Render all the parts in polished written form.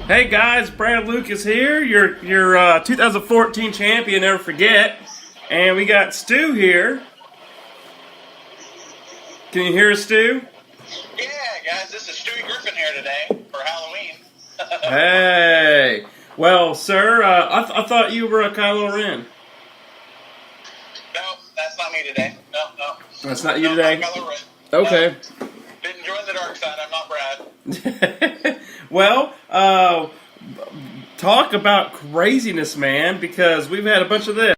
Hey guys, Brad Lucas here, your 2014 champion, never forget. And we got Stu here. Can you hear us, Stu? Yeah, guys, this is Stewie Griffin here today for Halloween. Hey. Well, sir, I thought you were a Kylo Ren. No, that's not me today. No. That's not you no, today? Not Kylo Ren. Okay. No, didn't join the dark side. I'm not Brad. Well, talk about craziness, man, because we've had a bunch of this.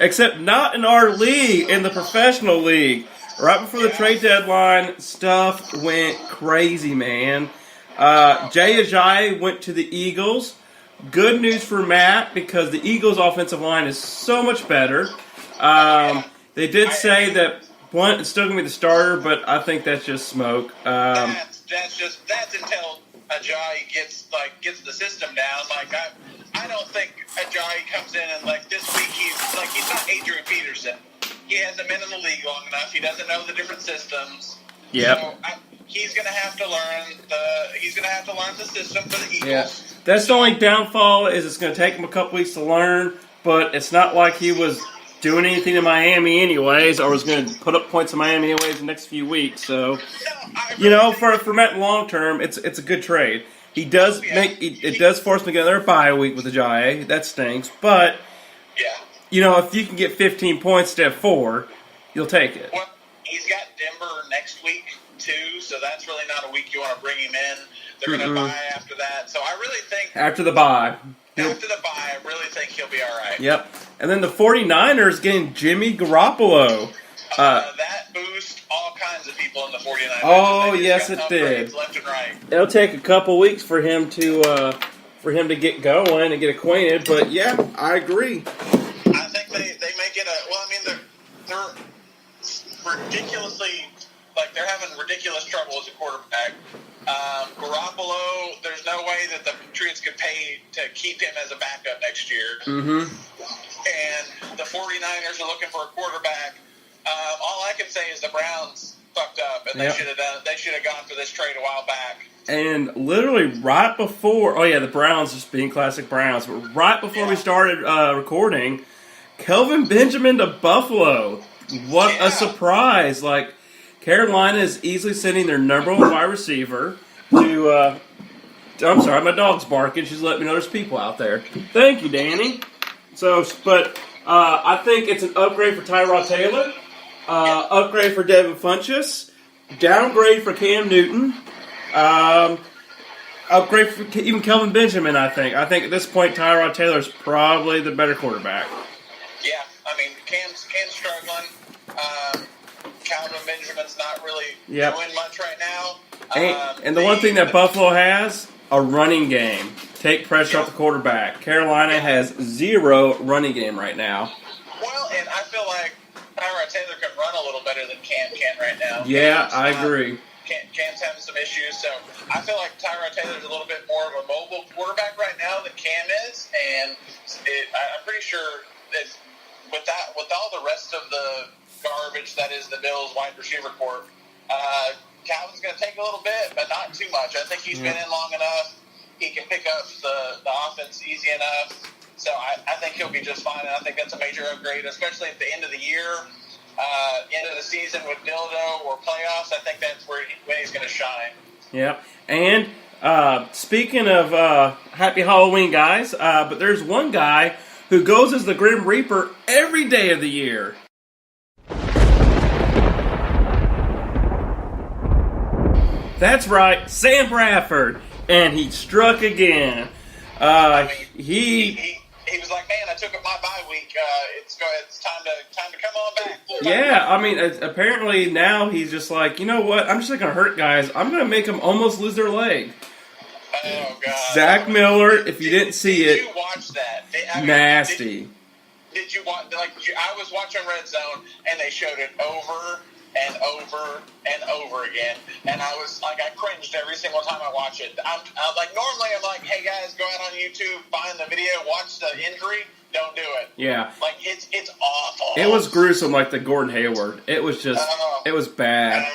Except not in our league, in the professional league. Right before the trade deadline, stuff went crazy, man. Jay Ajayi went to the Eagles. Good news for Matt, because the Eagles' offensive line is so much better. They did say that Blunt is still going to be the starter, but I think that's just smoke. That's until Ajayi gets the system down. I don't think Ajayi comes in and this week he's not Adrian Peterson. He hasn't been in the league long enough. He doesn't know the different systems. Yep. So he's going to have to learn the system for the Eagles. Yeah. That's the only downfall, is it's going to take him a couple weeks to learn, but it's not like he was doing anything in Miami anyways, or was going to put up points in Miami anyways the next few weeks. So, for Matt long term, it's a good trade. He does it does force him to get another bye week with Ajayi. That stinks, but if you can get 15 points instead of 4, you'll take it. Well, he's got Denver next week too, so that's really not a week you want to bring him in. They're going to bye after that, so I really think after the bye, I really think he'll be all right. Yep. And then the 49ers getting Jimmy Garoppolo. That boosts all kinds of people in the 49ers. Oh, yes, it did. Left and right. It'll take a couple weeks for him to get going and get acquainted, but yeah, I agree. I think they may get they're ridiculously, they're having ridiculous trouble as a quarterback. Garoppolo, there's no way that the Patriots could pay to keep him as a backup next year. Mm-hmm. And the 49ers are looking for a quarterback. All I can say is the Browns fucked up, and they should have gone for this trade a while back. And literally right before, the Browns, just being classic Browns, but right before we started recording, Kelvin Benjamin to Buffalo. What a surprise! Carolina is easily sending their number one wide receiver to. I'm sorry, my dog's barking. She's letting me know there's people out there. Thank you, Danny. But I think it's an upgrade for Tyrod Taylor, upgrade for Devin Funchess, downgrade for Cam Newton, upgrade for even Kelvin Benjamin. I think at this point Tyrod Taylor is probably the better quarterback. Yeah, Cam's struggling. Calvin Benjamin's not really doing much right now. And the one thing that Buffalo has, a running game. Take pressure off the quarterback. Carolina has 0 running game right now. Well, and I feel like Tyrod Taylor can run a little better than Cam can right now. Yeah, I agree. Cam's having some issues, so I feel like Tyrod Taylor's a little bit more of a mobile quarterback right now than Cam is, and I'm pretty sure that with all the rest of the garbage that is the Bills wide receiver corps, Calvin's going to take a little bit, but not too much. I think he's been in long enough. He can pick up the offense easy enough. So I think he'll be just fine, and I think that's a major upgrade, especially at the end of the year, end of the season with Dildo or playoffs. I think that's when he's going to shine. Yeah, and speaking of Happy Halloween, guys, but there's one guy who goes as the Grim Reaper every day of the year. That's right, Sam Bradford, and he struck again. He was like, "Man, I took up my bye week. It's time to come on back." Yeah, apparently now he's just like, you know what? I'm just not gonna hurt guys. I'm gonna make them almost lose their leg. Oh God! Zach Miller, if you didn't see it, did you watch that? Nasty. Did you watch? I was watching Red Zone, and they showed it over and over and over again. And I was like, I cringed every single time I watch it. I was like, normally I'm like, hey guys, go out on YouTube, find the video, watch the injury. Don't do it. Yeah. Like, it's awful. It was gruesome, like the Gordon Hayward. It was just, it was bad.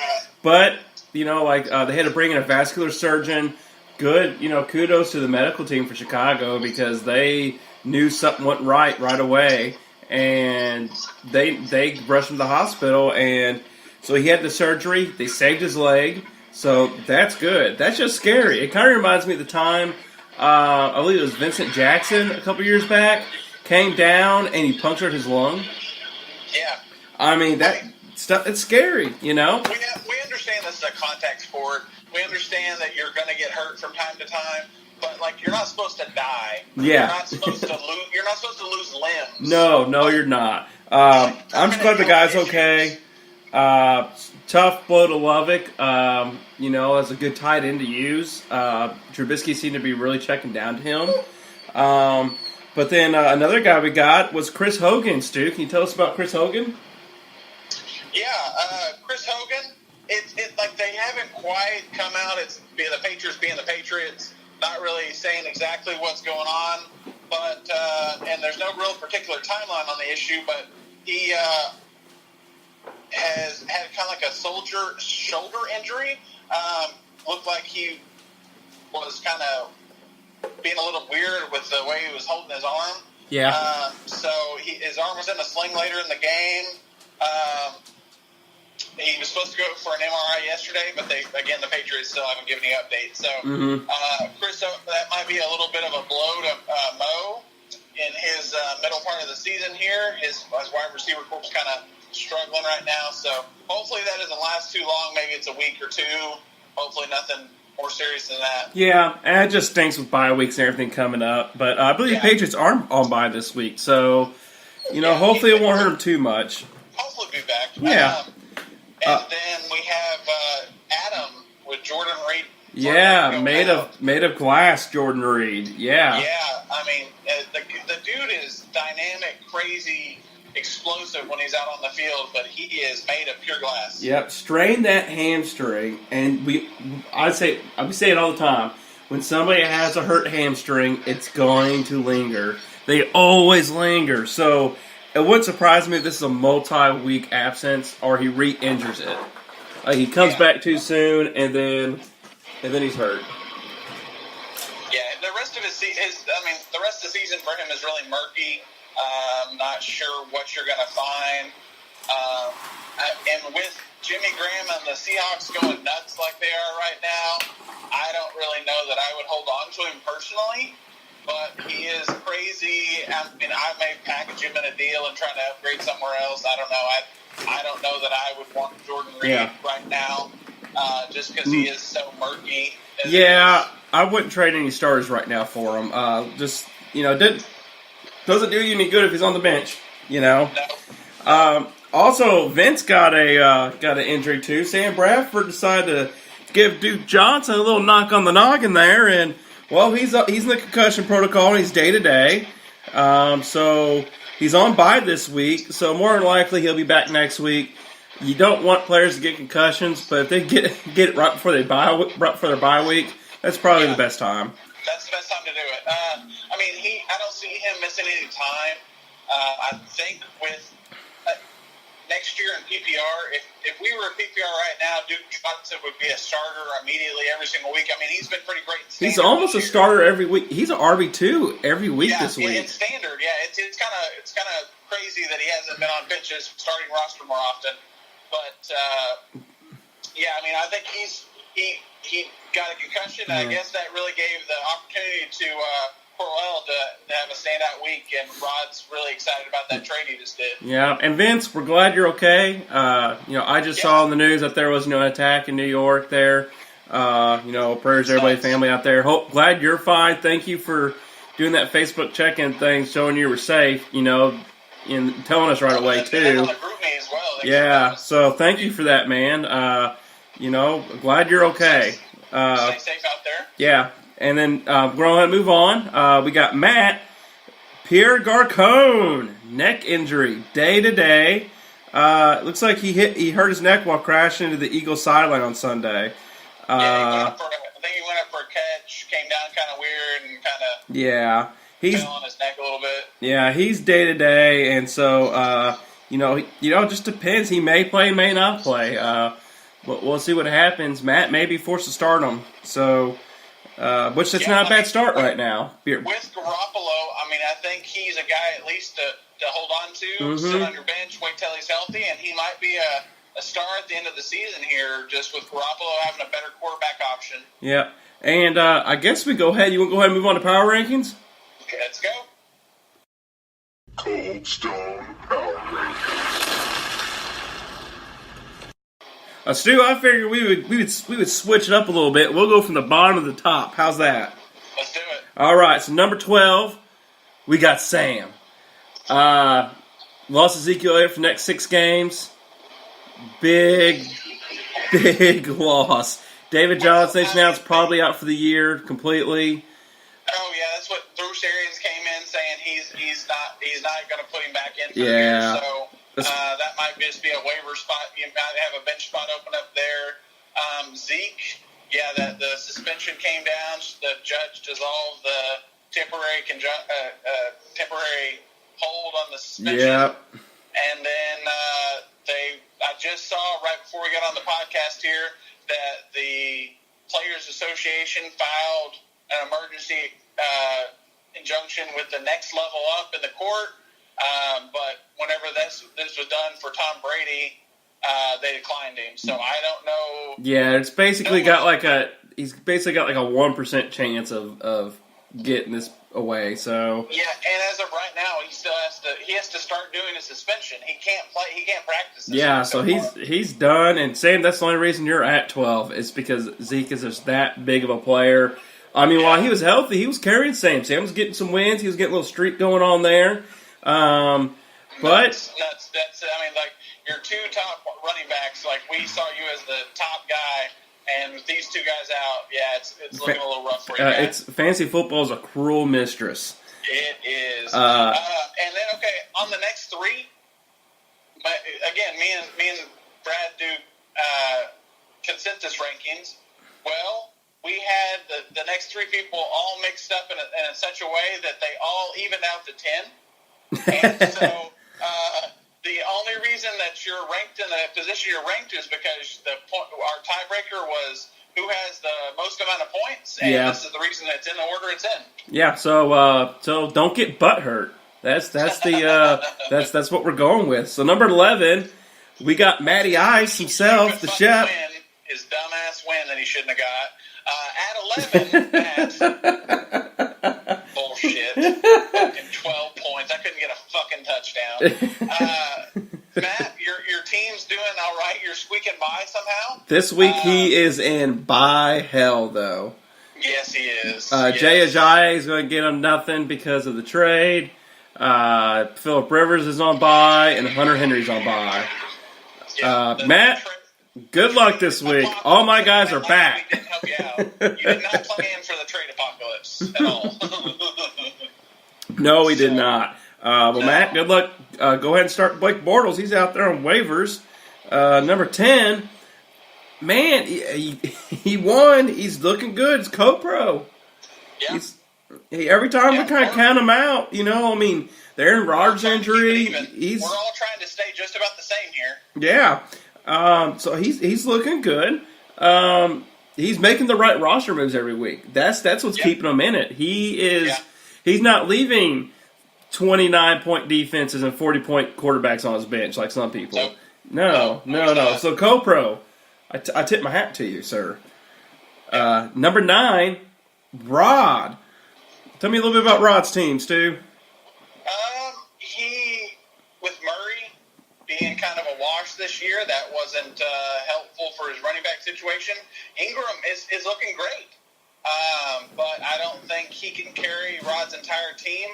But, you know, like, they had to bring in a vascular surgeon. Good, you know, kudos to the medical team for Chicago because they knew something wasn't right away. And they rushed him to the hospital, and so he had the surgery. They saved his leg, so that's good. That's just scary. It kind of reminds me of the time, I believe it was Vincent Jackson a couple years back, came down and he punctured his lung. Yeah. I mean, that stuff, it's scary, you know? We understand this is a contact sport. We understand that you're going to get hurt from time to time, but, like, you're not supposed to die. Yeah. You're not supposed to lose limbs. No, you're not. I'm just glad the guy's okay. Tough blow to Lovick. You know, as a good tight end to use. Trubisky seemed to be really checking down to him. But then another guy we got was Chris Hogan. Stu, can you tell us about Chris Hogan? Yeah, Chris Hogan. It's like they haven't quite come out. It's the Patriots being the Patriots, not really saying exactly what's going on. But and there's no real particular timeline on the issue. But he has had kind of like a shoulder injury. Looked like he was kind of being a little weird with the way he was holding his arm. Yeah. So his arm was in a sling later in the game. He was supposed to go for an MRI yesterday, but the Patriots still haven't given any updates. So, Chris, that might be a little bit of a blow to Mo in his middle part of the season here. His wide receiver corps kind of struggling right now. So, hopefully that doesn't last too long. Maybe it's a week or two. Hopefully nothing more serious than that. Yeah, and it just stinks with bye weeks and everything coming up. But I believe the Patriots are on bye this week. So, you know, hopefully it won't hurt him too much. Hopefully be back. Yeah. And then we have Adam with Jordan Reed. Yeah, made of glass, Jordan Reed. Yeah. Yeah, I mean, the dude is dynamic, crazy, explosive when he's out on the field, but he is made of pure glass. Yep, strain that hamstring, and I say it all the time. When somebody has a hurt hamstring, it's going to linger. They always linger. So it wouldn't surprise me if this is a multi-week absence or he re-injures it. He comes back too soon, and then he's hurt. Yeah, the rest of the season for him is really murky. Not sure what you're going to find. And with Jimmy Graham and the Seahawks going nuts like they are right now, I don't really know that I would hold on to him personally. But he is crazy. I mean, I may package him in a deal and try to upgrade somewhere else. I don't know. I don't know that I would want Jordan Reed right now, just because he is so murky. Yeah, I wouldn't trade any starters right now for him. Just, you know, doesn't do you any good if he's on the bench. You know. No. Also, Vince got an injury too. Sam Bradford decided to give Duke Johnson a little knock on the noggin there, and well, he's in the concussion protocol and he's day to day. So he's on bye this week. So more than likely he'll be back next week. You don't want players to get concussions, but if they get it right before their bye week, that's probably the best time. That's the best time to do it. I mean, I don't see him missing any time. I think with next year in PPR, if we were a PPR right now, Duke Johnson would be a starter immediately every single week. I mean, he's been pretty great. He's almost a starter every week. He's an RB2 every week this week. It's standard. Yeah, it's kind of crazy that he hasn't been on benches starting roster more often. But yeah, I mean, I think he got a concussion. And I guess that really gave the opportunity to Corwell to have a standout week, and Rod's really excited about that trade he just did. Yeah, and Vince, we're glad you're okay. You know, I just saw in the news that there was an attack in New York there. You know, prayers to everybody, family out there. Glad you're fine. Thank you for doing that Facebook check-in thing, showing you were safe, you know, and telling us right away, too. And on the group me as well. Yeah, so thank you for that, man. You know, glad you're okay. Stay safe out there. Yeah. And then we're going to move on. We got Matt, Pierre Garcon, neck injury, day to day. Looks like he hurt his neck while crashing into the Eagles sideline on Sunday. I think he went up for a catch, came down kind of weird, and kind of he's fell on his neck a little bit. Yeah, he's day to day, and so it just depends. He may play, may not play. But we'll see what happens. Matt may be forced to start him, so which that's not a bad start right now. With Garoppolo, I think he's a guy at least to hold on to, sit on your bench, wait till he's healthy, and he might be a star at the end of the season here, just with Garoppolo having a better quarterback option. Yeah, and I guess we go ahead. You want to go ahead and move on to power rankings? Okay, let's go. Cold Stone Power Rankings. Stu, I figured we would switch it up a little bit. We'll go from the bottom to the top. How's that? Let's do it. All right. So number 12, we got Sam. Lost Ezekiel Elliott for the next 6 games. Big loss. David Johnson now is probably out for the year completely. Oh yeah, that's what Bruce Arians came in saying he's not going to put him back in for the Yeah. year. So that might just be a waiver spot. You might have a bench spot open up there. Zeke, the suspension came down. The judge dissolved the temporary hold on the suspension. Yeah. And then I just saw right before we got on the podcast here that the Players Association filed an emergency injunction with the next level up in the court. But whenever this was done for Tom Brady, they declined him. So I don't know. Yeah, it's basically he's basically got like a 1% chance of getting this away. So yeah, and as of right now, he has to start doing a suspension. He can't play. He can't practice. Yeah, so he's done. And Sam, that's the only reason you're at 12 is because Zeke is just that big of a player. While he was healthy, he was carrying Sam. Sam was getting some wins. He was getting a little streak going on there. But that's like your 2 top running backs. Like we saw you as the top guy, and with these 2 guys out, it's looking a little rough for you. It's fantasy football is a cruel mistress. It is. And then on the next 3, but again, me and Brad do consensus rankings. Well, we had the next 3 people all mixed up in such a way that they all evened out to 10. And so the only reason that you're ranked in the position you're ranked is because our tiebreaker was who has the most amount of points, and this is the reason it's in the order it's in. Yeah, so don't get butthurt. That's that's what we're going with. So number 11, we got Matty Ice himself, the chef. His dumbass win that he shouldn't have got. At 11, Matt, bullshit. Fucking 12 points. I couldn't get a fucking touchdown. Matt, your team's doing all right. You're squeaking by somehow. This week he is in by hell, though. Yes, he is. Jay Ajayi is going to get him nothing because of the trade. Phillip Rivers is on bye, and Hunter Henry's on bye. Matt, good luck this week. All my guys are back. We didn't help you out. You did not plan for the trade apocalypse at all. No, we did not. Matt, good luck. Go ahead and start Blake Bortles. He's out there on waivers. Number 10, man, he won. He's looking good. It's Co-Pro. Yeah. Every time we kind of count him out, the Aaron Rodgers injury. We're all trying to stay just about the same here. Yeah. So he's looking good. He's making the right roster moves every week. That's what's keeping him in it. He's not leaving 29-point defenses and 40-point quarterbacks on his bench like some people. No. So Co-Pro, I tip my hat to you, sir. Number 9, Rod. Tell me a little bit about Rod's team, Stu. He, with Murray being kind of a wash this year, that wasn't helpful for his running back situation. Ingram is looking great. But I don't think he can carry Rod's entire team.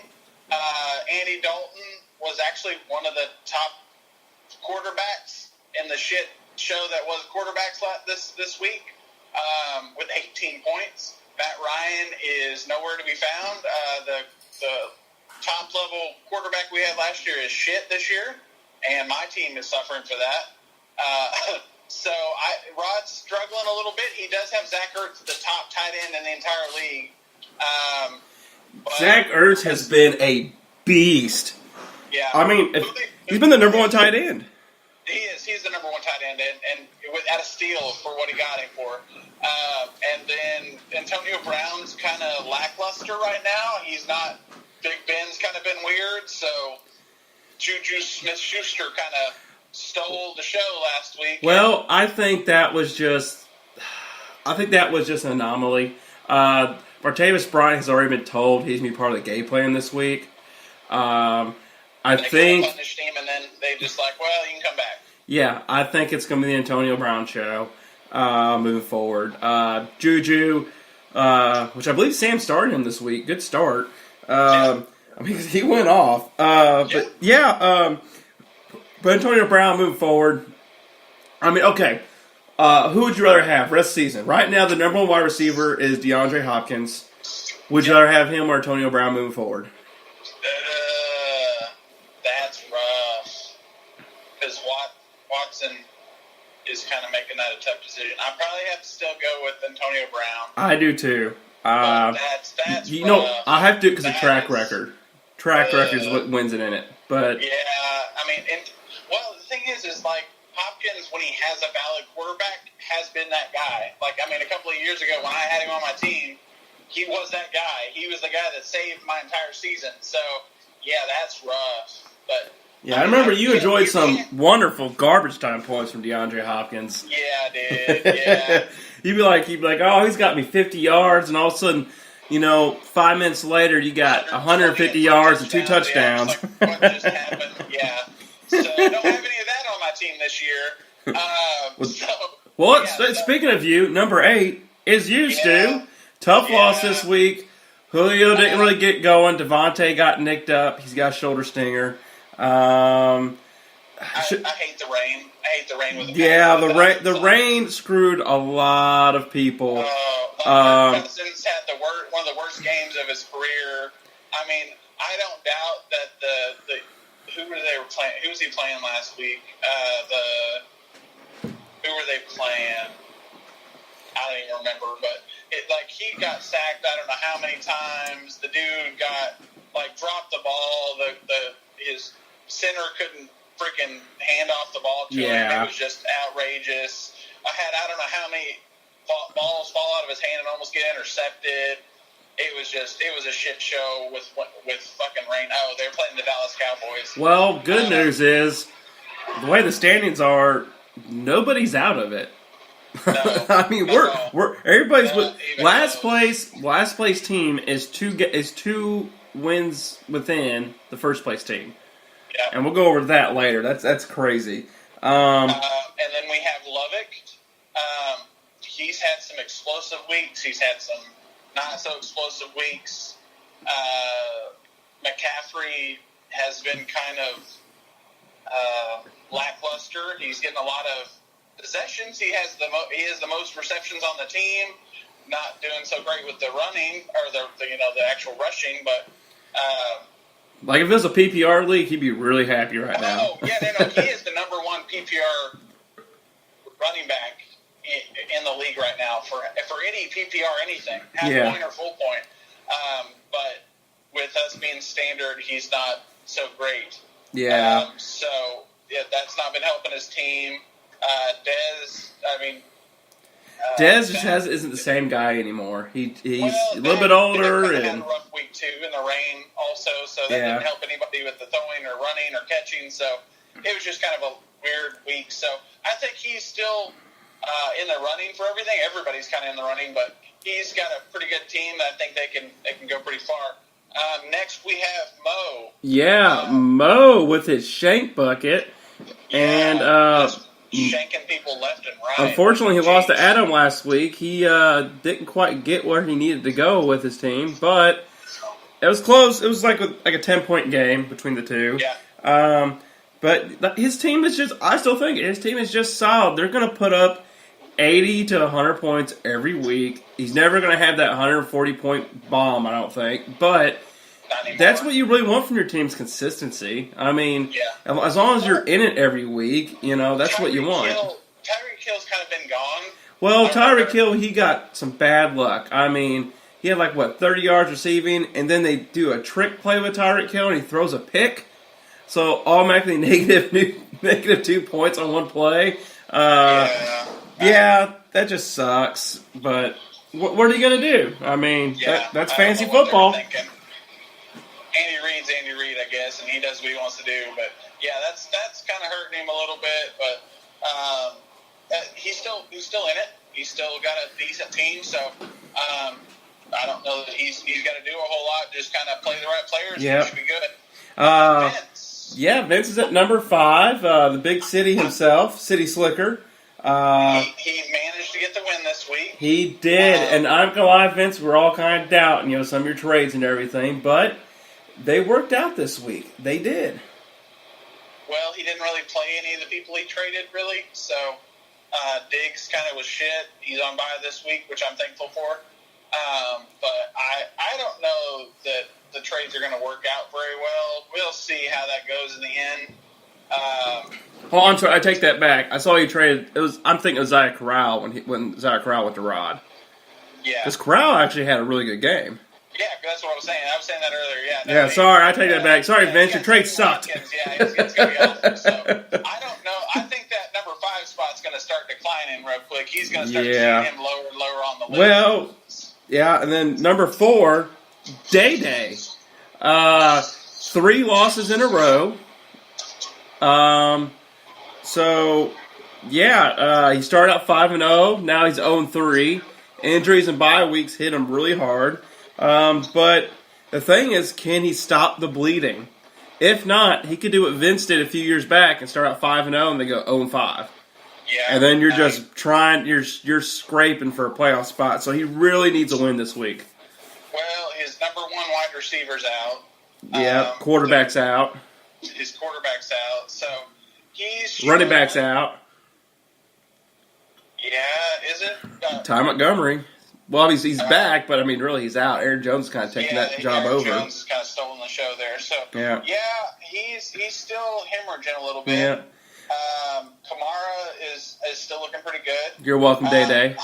Andy Dalton was actually one of the top quarterbacks in the shit show that was quarterbacks this week with 18 points. Matt Ryan is nowhere to be found. The top level quarterback we had last year is shit this year. and my team is suffering for that. So Rod's struggling a little bit. He does have Zach Ertz, the top tight end in the entire league. Zach Ertz has been a beast. Yeah, I mean, he's been the number one tight end. He is. He's the number one tight end, and at a steal for what he got him for. And then Antonio Brown's kind of lackluster right now. He's not. Big Ben's kind of been weird, so Juju Smith-Schuster kind of stole the show last week. Well, I think that was just an anomaly. Martavis Bryant has already been told he's going to be part of the game plan this week. I think punished him, and then they just like, well, you can come back. Yeah, I think it's going to be the Antonio Brown show moving forward. Juju, which I believe Sam started him this week. Good start. I mean, he went off. But Antonio Brown moving forward. I mean, okay. Who would you rather have rest of the season? Right now, the number one wide receiver is DeAndre Hopkins. Would you rather have him or Antonio Brown moving forward? That's rough. Because Watson is kind of making that a tough decision. I probably have to still go with Antonio Brown. I do too. That's you rough. know, I have to because of track record. Track record is what wins it in it. But yeah, I mean, the thing is like Hopkins, when he has a valid quarterback, has been that guy. Like, I mean, a couple of years ago when I had him on my team, he was that guy. He was the guy that saved my entire season. So yeah, that's rough. But yeah, I remember you enjoyed some wonderful garbage time points from DeAndre Hopkins. Yeah, I did. Yeah. You'd be like, oh, he's got me 50 yards, and all of a sudden, 5 minutes later, you got 150 yards and 2 touchdowns. Yeah, like, what just happened? Yeah. So I don't have any of that on my team this year. Speaking of you, number 8 is you, Stu. Tough loss this week. Julio didn't really get going. Devontae got nicked up. He's got a shoulder stinger. I hate the rain. I hate the rain with the rain screwed a lot of people. Cousins had one of the worst games of his career. I mean, I don't doubt that who was he playing last week? Who were they playing? I don't even remember, but he got sacked I don't know how many times. The dude dropped the ball. His center couldn't freaking hand off the ball to him. It was just outrageous. I don't know how many balls fall out of his hand and almost get intercepted. It was a shit show with fucking rain. Oh, they're playing the Dallas Cowboys. Well, good news is the way the standings are, nobody's out of it. No, I mean, everybody's last place team is two wins within the first place team. Yeah. And we'll go over that later. That's crazy. And then we have Lovick. He's had some explosive weeks. He's had some not so explosive weeks. McCaffrey has been kind of lackluster. He's getting a lot of possessions. He is the most receptions on the team. Not doing so great with the running or the actual rushing, but. Like if it was a PPR league, he'd be really happy right now. Oh, yeah, no, he is the number one PPR running back in the league right now for any PPR anything, half point or full point. But with us being standard, he's not so great. Yeah. That's not been helping his team. Dez isn't the same guy anymore. He's a little bit older and and had a rough week too in the rain also, so that didn't help anybody with the throwing or running or catching. So it was just kind of a weird week. So I think he's still in the running for everything. Everybody's kind of in the running, but he's got a pretty good team. I think they can go pretty far. Next we have Mo. Yeah, Mo with his shank bucket and. Shanking people left and right. Unfortunately, he lost to Adam last week. He didn't quite get where he needed to go with his team, but it was close. It was like a 10-point game between the two. Yeah. But his team is I still think his team is just solid. They're going to put up 80 to 100 points every week. He's never going to have that 140-point bomb, I don't think. But not anymore. That's what you really want from your team's consistency. I mean, as long as you're in it every week, that's what you want. Tyreek Hill's kind of been gone. Well, Tyreek Hill, he got some bad luck. I mean, he had 30 yards receiving, and then they do a trick play with Tyreek Hill, and he throws a pick. So automatically negative 2 points on one play. Yeah, that just sucks. But what are you going to do? I mean, that's fantasy football. Andy Reid's Andy Reid, I guess, and he does what he wants to do. But yeah, that's kind of hurting him a little bit. But he's still in it. He's still got a decent team. So I don't know that he's got to do a whole lot. Just kind of play the right players. Yeah, he should be good. Vince. Yeah, Vince is at number 5. The big city himself, City Slicker. He managed to get the win this week. He did, and I'm gonna lie, Vince. We're all kind of doubting, some of your trades and everything, but they worked out this week. They did. Well, he didn't really play any of the people he traded, really. So Diggs kind of was shit. He's on bye this week, which I'm thankful for. But I don't know that the trades are going to work out very well. We'll see how that goes in the end. I'm sorry. I take that back. I saw you traded. I'm thinking of Zaya Corral when Zaya Corral went to Rod. Yeah. Because Corral actually had a really good game. Yeah, that's what I was saying. I was saying that earlier. Yeah. Yeah. Sorry, I take that back. Sorry, Vince. Your trade sucked. Yeah, it's going to be awful. So I don't know. I think that number 5 spot's going to start declining real quick. He's going to start seeing him lower and lower on the list. Well, yeah, and then number 4, Day. 3 losses in a row. He started out 5-0. Now he's 0-3. Injuries and bye weeks hit him really hard. But the thing is, can he stop the bleeding? If not, he could do what Vince did a few years back and start out 5-0 and they go 0-5. Yeah, and then you're just trying, you're scraping for a playoff spot. So he really needs a win this week. Well, his number 1 wide receiver's out. Yeah, quarterback's out. His quarterback's out, so he's running back's out. Yeah, is it? Ty Montgomery. Well, he's back, but I mean, really, he's out. Aaron Jones is kind of taking that job Aaron over. Jones has kind of stolen the show there. So yeah, he's still hemorrhaging a little bit. Yeah. Kamara is still looking pretty good. You're welcome, Day.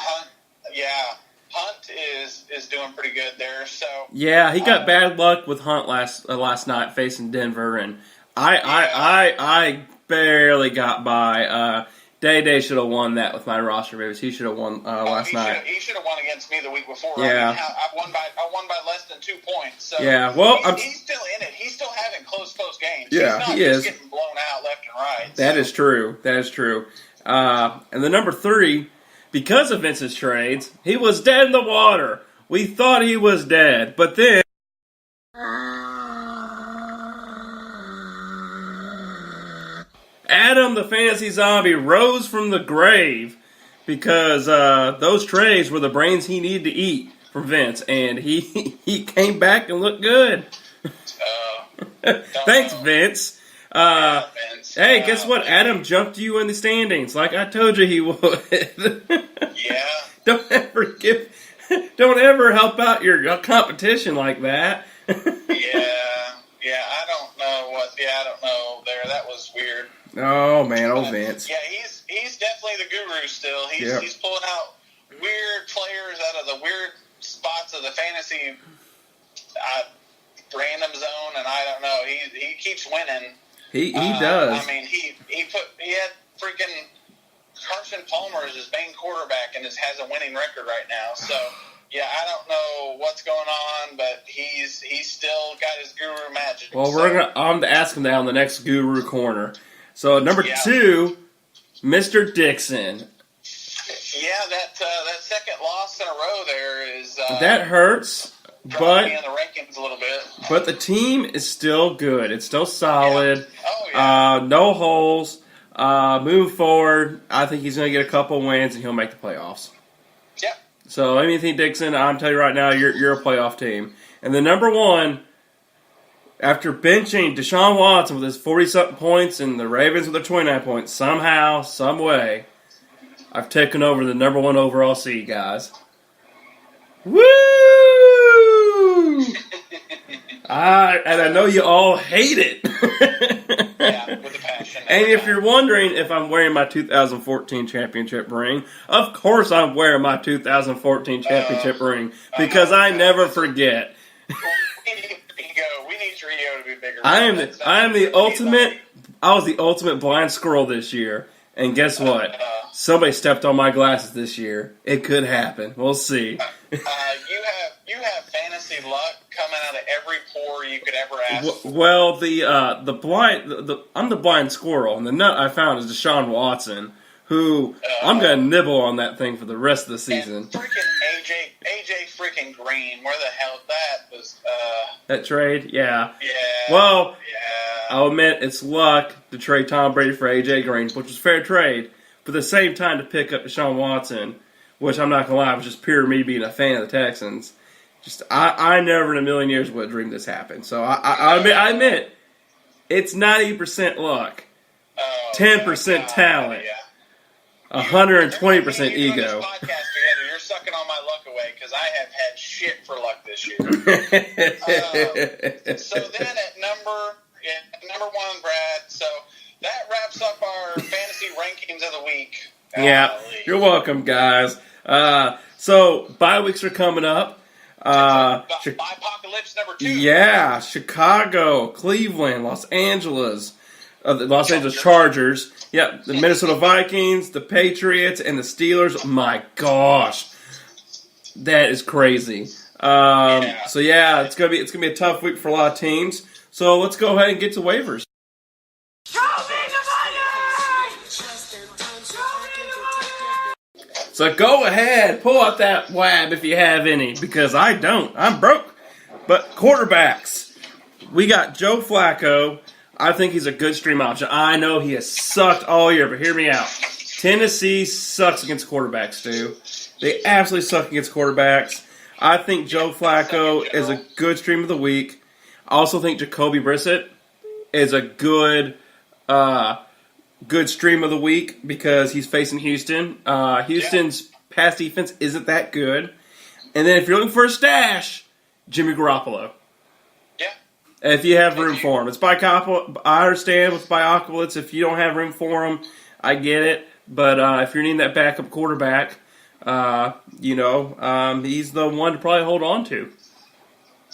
Hunt is doing pretty good there. So yeah, he got bad luck with Hunt last night facing Denver, and I barely got by. Day should have won that with my roster moves. He should have won last night. He should have won against me the week before. Yeah, I won by less than 2 points. So yeah, well, he's still in it. He's still having close games. Yeah, he's not he just is getting blown out left and right. That is true. And the number 3, because of Vince's trades, he was dead in the water. We thought he was dead, but then Adam the Fantasy Zombie rose from the grave because those trades were the brains he needed to eat from Vince, and he came back and looked good. Thanks, Vince. Vince. Hey, guess what? Adam jumped you in the standings, like I told you he would. Yeah. Don't ever help out your competition like that. I don't know there. That was weird. Oh man, Vince. Yeah, he's definitely the guru still. He's pulling out weird players out of the weird spots of the fantasy random zone, and I don't know. He keeps winning. He does. I mean, he had freaking Carson Palmer as his main quarterback and has a winning record right now. So yeah, I don't know what's going on, but he's still got his guru magic. Well, I'm going to ask him that on the next Guru Corner. So number 2, Mr. Dixon. Yeah, that second loss in a row there is that hurts, but in the rankings a little bit. But the team is still good. It's still solid. Yeah. Oh yeah. No holes. Moving forward, I think he's going to get a couple wins and he'll make the playoffs. Yep. So anything Dixon, I'm telling you right now, you're a playoff team. And the number 1. After benching Deshaun Watson with his 40-something points and the Ravens with their 29 points, somehow, some way, I've taken over the number 1 overall seed, guys. Woo! And I know you all hate it. Yeah, with a passion. And if you're wondering if I'm wearing my 2014 championship ring, of course I'm wearing my 2014 championship ring because I never forget. We need your ego to be bigger. I am the ultimate. I was the ultimate blind squirrel this year, and guess what? Somebody stepped on my glasses this year. It could happen. We'll see. You have fantasy luck coming out of every pore you could ever ask. Well, I'm the blind squirrel, and the nut I found is Deshaun Watson, who I'm gonna nibble on that thing for the rest of the season. And freaking AJ freaking Green, where the hell that was? That trade, yeah. Yeah. Well, yeah. I'll admit it's luck to trade Tom Brady for AJ Green, which was fair trade. But at the same time, to pick up Deshaun Watson, which I'm not gonna lie, was just pure me being a fan of the Texans. Just I never in a million years would have dreamed this happened. So I admit it's 90% luck, 10% talent, 120% ego. This podcast together, you're sucking all my luck away because I have had shit for luck this year. So then at number one, Brad. So that wraps up our fantasy rankings of the week. Yeah, you're welcome, guys. So bye weeks are coming up. Apocalypse number 2. Yeah, Chicago, Cleveland, Los Angeles, the Los Angeles Chargers. Yeah, the Minnesota Vikings, the Patriots, and the Steelers. My gosh, that is crazy. So yeah, it's gonna be a tough week for a lot of teams. So let's go ahead and get to waivers. So go ahead, pull out that WAB if you have any, because I don't. I'm broke. But quarterbacks, we got Joe Flacco. I think he's a good stream option. I know he has sucked all year, but hear me out. Tennessee sucks against quarterbacks, Stu. They absolutely suck against quarterbacks. I think Joe Flacco is a good stream of the week. I also think Jacoby Brissett is a good stream of the week because he's facing Houston. Houston's pass defense isn't that good. And then if you're looking for a stash, Jimmy Garoppolo. Yeah. If you have room for him. I understand with Bioculits, if you don't have room for him, I get it. But if you're needing that backup quarterback, he's the one to probably hold on to.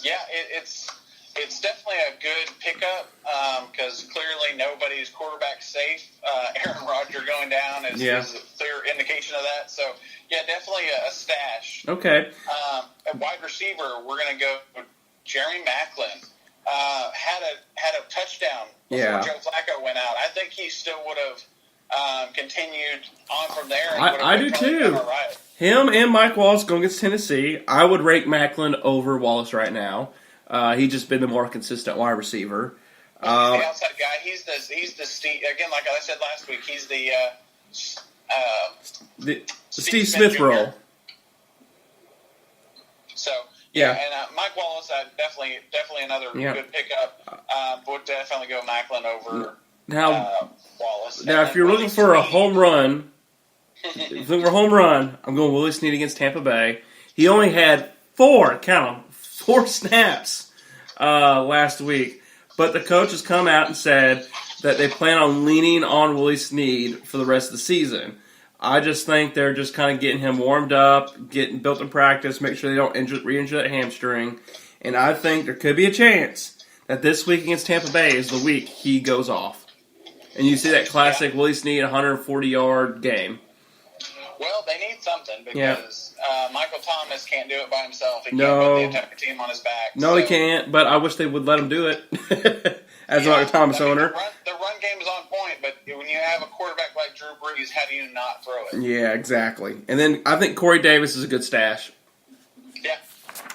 Yeah, it's definitely a good pickup because clearly nobody's quarterback safe. Aaron Rodgers going down is a clear indication of that. So, yeah, definitely a stash. Okay. At wide receiver, we're going to go Jerry Maclin. Had a touchdown before Joe Flacco went out. I think he still would have continued on from there. And I do too. Right. Him and Mike Wallace going against Tennessee. I would rate Maclin over Wallace right now. He's just been the more consistent wide receiver. The outside guy, he's the Steve, again, like I said last week, he's the Steve Smith role. So and Mike Wallace, definitely another good pickup. Would definitely go Maclin over Wallace. Now, if you're looking for a home run, I'm going Willie Snead against Tampa Bay. He only had 4 snaps last week. But the coach has come out and said that they plan on leaning on Willie Snead for the rest of the season. I just think they're just kind of getting him warmed up, getting built in practice, make sure they don't re-injure that hamstring. And I think there could be a chance that this week against Tampa Bay is the week he goes off. And you see that classic Willie Snead 140-yard game. Well, they need something because Michael Thomas can't do it by himself. He can't No. put the entire team on his back. No, he can't, but I wish they would let him do it. As a Thomas owner. The run game is on point, but when you have a quarterback like Drew Brees, how do you not throw it? Yeah, exactly. And then I think Corey Davis is a good stash. Yeah.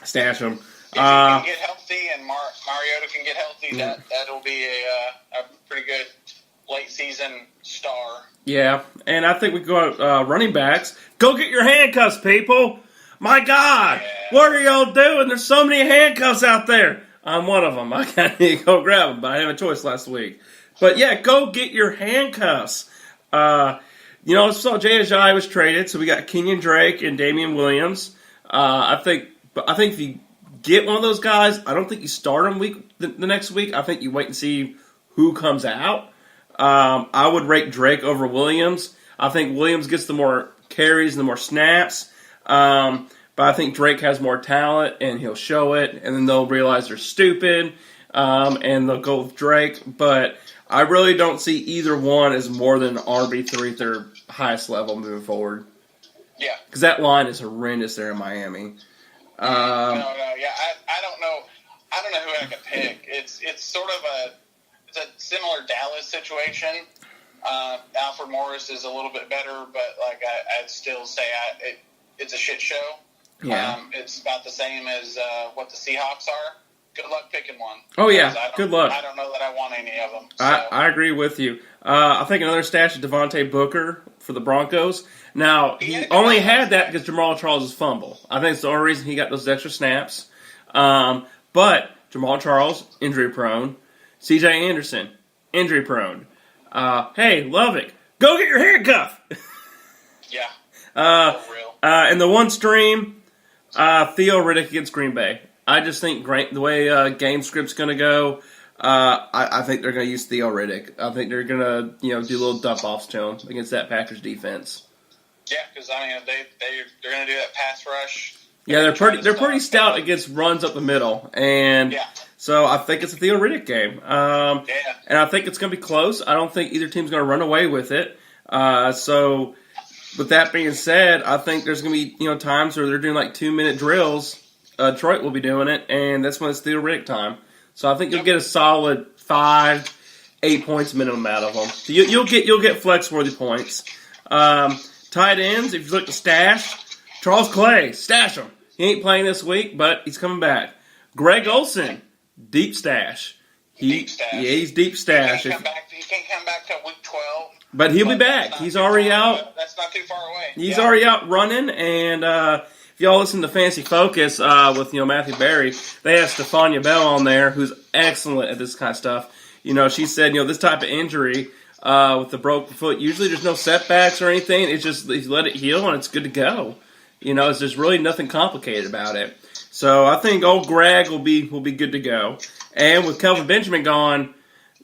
Stash him. If he can get healthy and Mariota can get healthy, that'll be a pretty good late season star. Yeah, and I think we go running backs. Go get your handcuffs, people. My God, what are y'all doing? There's so many handcuffs out there. I'm one of them. I kind of need to go grab them, but I didn't have a choice last week. But yeah, go get your handcuffs. So Jay Ajayi was traded, so we got Kenyon Drake and Damian Williams. I think if you get one of those guys, I don't think you start him the next week. I think you wait and see who comes out. I would rate Drake over Williams. I think Williams gets the more carries and the more snaps. But I think Drake has more talent, and he'll show it, and then they'll realize they're stupid, and they'll go with Drake. But I really don't see either one as more than RB3 at their highest level moving forward. Yeah. Because that line is horrendous there in Miami. Yeah, I don't know. I don't know who I could pick. It's sort of a similar Dallas situation. Alfred Morris is a little bit better, but like I'd still say it's a shit show. Yeah. It's about the same as what the Seahawks are. Good luck picking one. Oh, yeah. Good luck. I don't know that I want any of them. So. I agree with you. I think another stash is Devontae Booker for the Broncos. Now, he only had that because Jamal Charles' fumble. I think it's the only reason he got those extra snaps. But Jamal Charles, injury prone. C.J. Anderson, injury prone. Hey, Lovick, go get your handcuff. Yeah. For real. And the one stream, Theo Riddick against Green Bay. I just think the way game script's going to go, I think they're going to use Theo Riddick. I think they're going to do little dump-offs to him against that Packers defense. Yeah, because I mean they're going to do that pass rush. Yeah, they're pretty stout against runs up the middle, and so I think it's a Theo Riddick game. And I think it's going to be close. I don't think either team's going to run away with it. So with that being said, I think there's going to be times where they're doing like 2-minute drills. Detroit will be doing it, and that's when it's Theo Riddick time. So I think you'll get a solid 5-8 points minimum out of them. So you'll get flex-worthy points. Tight ends, if you look to stash, Charles Clay, stash him. He ain't playing this week, but he's coming back. Greg Olsen, deep stash. Deep stash. Yeah, he's deep stash. He can't come back till week 12. But he'll be back. He's already out. That's not too far away. He's already out running, and if y'all listen to Fancy Focus with Matthew Berry, they have Stephania Bell on there, who's excellent at this kind of stuff. She said, this type of injury with the broken foot, usually there's no setbacks or anything. It's just you let it heal and it's good to go. It's just really nothing complicated about it. So I think old Greg will be good to go. And with Kelvin Benjamin gone,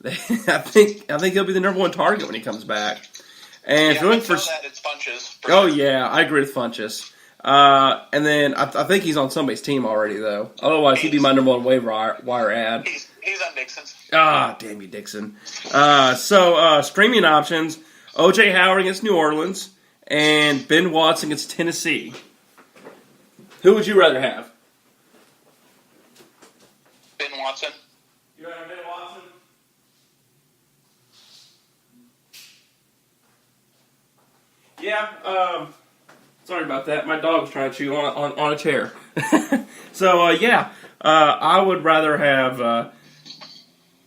I think he'll be the number one target when he comes back. And if you're looking for that, it's Funches. Yeah, I agree with Funches. And then I think he's on somebody's team already, though. Otherwise, he'd be my number one waiver wire ad. He's on Dixon's. Damn you, Dixon. So streaming options, O.J. Howard against New Orleans and Ben Watson against Tennessee. Who would you rather have? Ben Watson. You rather have Ben Watson? Yeah, sorry about that. My dog was trying to chew on a chair. So, I would rather have... I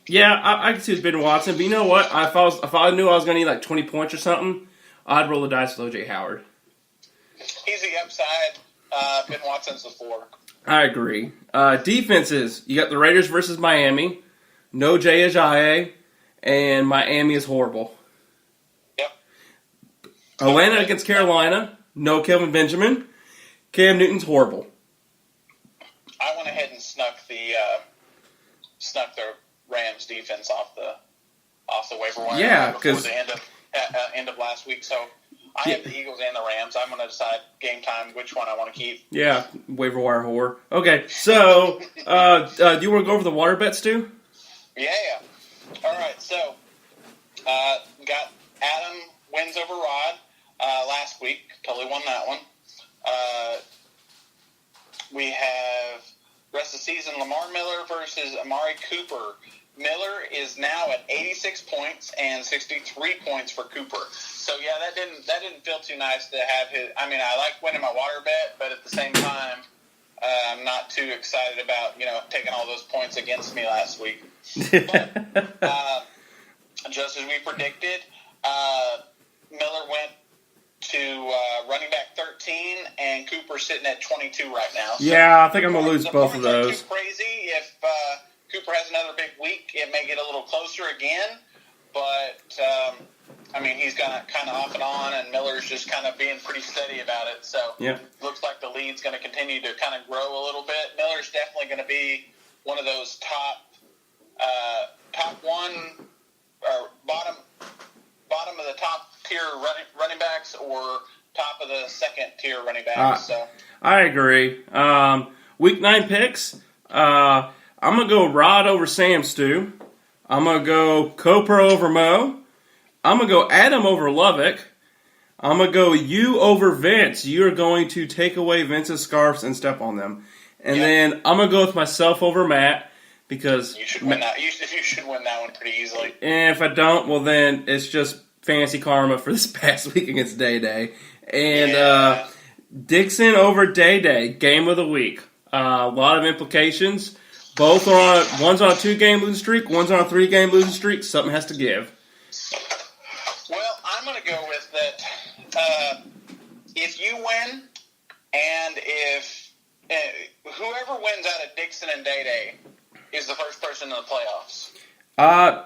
can see it's Ben Watson, but you know what? If I knew I was going to need like 20 points or something, I'd roll the dice with O.J. Howard. He's the upside. Ben Watson's the 4. I agree. Defenses, you got the Raiders versus Miami. No Jay Ajayi, and Miami is horrible. Yep. Atlanta against Carolina. No Kelvin Benjamin. Cam Newton's horrible. I went ahead and snuck the Rams defense off the waiver wire. Yeah, before the end of last week. So I have the Eagles and the Rams. I'm going to decide game time which one I want to keep. Yeah, waiver wire whore. Okay, so do you want to go over the water bets, Stu? Yeah. All right, so got Adam wins over Rod last week. Totally won that one. We have rest of the season Lamar Miller versus Amari Cooper. Miller is now at 86 points and 63 points for Cooper. So yeah, that didn't feel too nice to have his. I mean, I like winning my water bet, but at the same time, I'm not too excited about taking all those points against me last week. But just as we predicted, Miller went to running back 13, and Cooper's sitting at 22 right now. So yeah, I think I'm gonna lose both of those. Too crazy. If Cooper has another big week, it may get a little closer again. But I mean, he's got kind of off and on, and Miller's just kind of being pretty steady about it. So Yeah. looks like the lead's going to continue to kind of grow a little bit. Miller's definitely going to be one of those top one or bottom of the top tier running backs, or top of the second tier running backs. So I agree. Week 9 picks. I'm gonna go Rod over Sam, Stu. I'm gonna go Copro over Mo. I'm gonna go Adam over Lovick. I'm gonna go you over Vince. You are going to take away Vince's scarves and step on them. And then I'm gonna go with myself over Matt, because you should win that. You should win that one pretty easily. and if I don't, well then it's just fancy karma for this past week against Day Day. And Dixon over Day Day, game of the week. A lot of implications. Both are on. One's on a 2-game losing streak. One's on a 3-game losing streak. Something has to give. Well, I'm going to go with that. If you win, and if whoever wins out of Dixon and Day Day is the first person in the playoffs.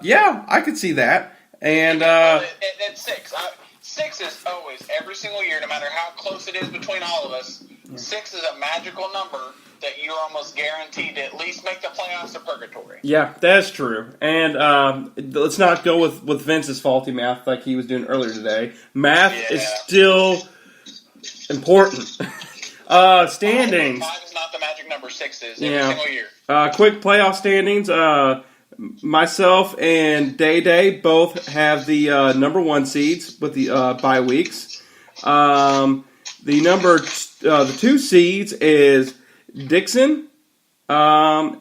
Yeah, I could see that. And At 6. 6 is always, every single year, no matter how close it is between all of us, 6 is a magical number that you're almost guaranteed to at least make the playoffs of purgatory. yeah, that's true. And let's not go with Vince's faulty math like he was doing earlier today. Math is still important. Standings. 5 is not the magic number. 6 is every single year. Quick playoff standings. Myself and Day Day both have the number 1 seeds with the bye weeks. The 2 seeds is Dixon and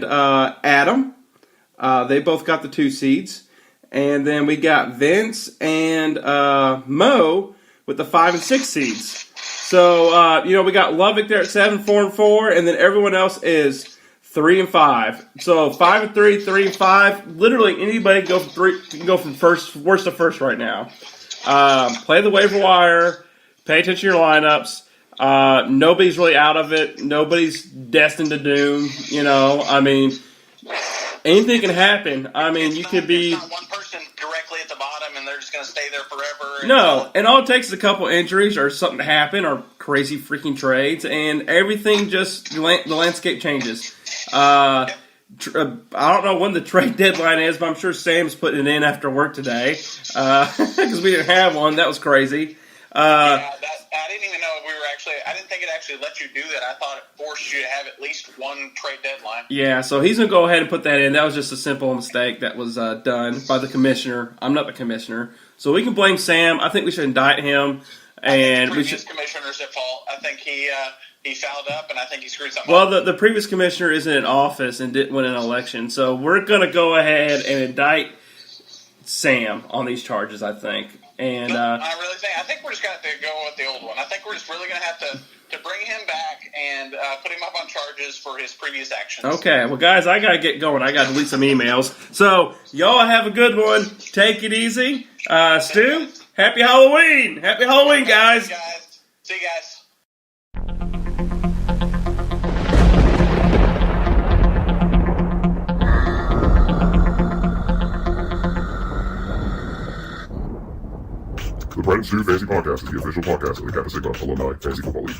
Adam. They both got the 2 seeds. And then we got Vince and Mo with the 5 and 6 seeds. So, we got Lovick there at 7, 4 and 4, and then everyone else is 3 and 5. So 5 and 3, 3 and 5. Literally anybody can go from 3. Can go from worst to first right now. Play the waiver wire. Pay attention to your lineups. Nobody's really out of it. Nobody's destined to doom. I mean, anything can happen. I mean, you could be. It's not one person directly at the bottom, and they're just going to stay there forever. No, and all it takes is a couple injuries or something to happen, or crazy freaking trades, and everything just the landscape changes. I don't know when the trade deadline is, but I'm sure Sam's putting it in after work today because we didn't have one. That was crazy. I didn't even know I didn't think it actually let you do that. I thought it forced you to have at least one trade deadline. Yeah, so he's going to go ahead and put that in. That was just a simple mistake that was done by the commissioner. I'm not the commissioner. So we can blame Sam. I think we should indict him. And the previous commissioner's at fault. I think he fouled up, and I think he screwed something up. Well, the previous commissioner isn't in office and didn't win an election. So we're going to go ahead and indict Sam on these charges, I think. And I think we're just going to have to go with the old one. I think we're just really going to have to bring him back and put him up on charges for his previous actions. Okay, well, guys, I got to get going. I got to delete some emails. So, y'all have a good one. Take it easy. Stu, happy Halloween. Happy Halloween, guys. See you guys. The Brent and Stu Fantasy Podcast is the official podcast of the Kappa Sigma Alumni Fantasy Football League.